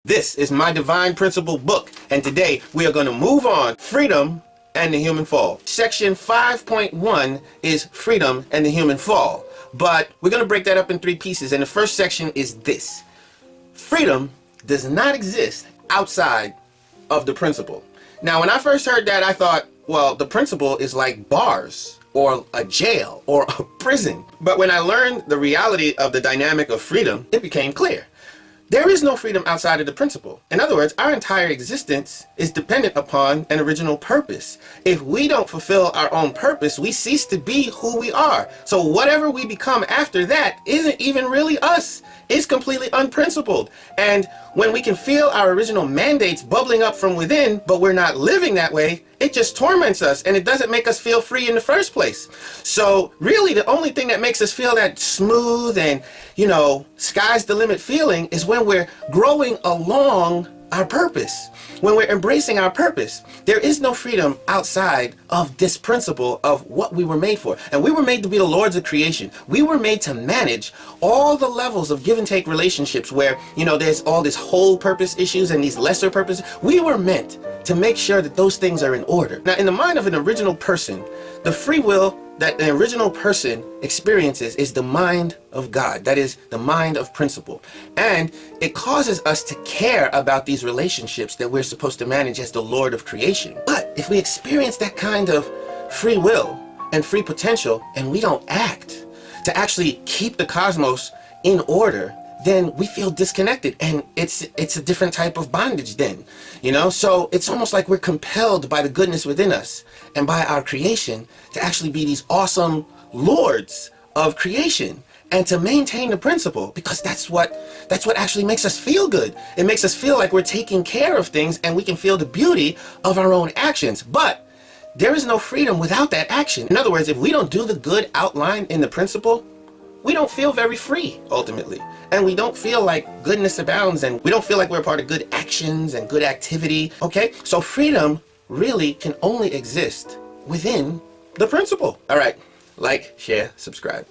This is my Divine Principle book, and today we are going to move on freedom and the human fall. Section 5.1 is freedom and the human fall, but we're going to break that up in 3 pieces, and the first section is this. Freedom does not exist outside of the principle. Now, when I first heard that, I thought, well, the principle is like bars or a jail or a prison. But when I learned the reality of the dynamic of freedom, it became clear. There is no freedom outside of the principle. In other words, our entire existence is dependent upon an original purpose. If we don't fulfill our own purpose, we cease to be who we are. So whatever we become after that isn't even really us. It's completely unprincipled. And when we can feel our original mandates bubbling up from within, but we're not living that way, it just torments us and it doesn't make us feel free in the first place. So really the only thing that makes us feel that smooth and, sky's the limit feeling is when we're growing along our purpose, when we're embracing our purpose. There is no freedom outside of this principle of what we were made for. And we were made to be the lords of creation. We were made to manage all the levels of give and take relationships where, there's all this whole purpose issues and these lesser purposes. We were meant to make sure that those things are in order. Now, in the mind of an original person, the free will that the original person experiences is the mind of God. That is the mind of principle. And it causes us to care about these relationships that we're supposed to manage as the Lord of creation. But if we experience that kind of free will and free potential and we don't act to actually keep the cosmos in order, then we feel disconnected, and it's a different type of bondage then, so it's almost like we're compelled by the goodness within us and by our creation to actually be these awesome lords of creation and to maintain the principle, because that's what actually makes us feel good. It makes us feel like we're taking care of things and we can feel the beauty of our own actions. But there is no freedom without that action. In other words, if we don't do the good outlined in the principle, we don't feel very free, ultimately. And we don't feel like goodness abounds, and we don't feel like we're a part of good actions and good activity, okay? So freedom really can only exist within the principle. All right, like, share, subscribe.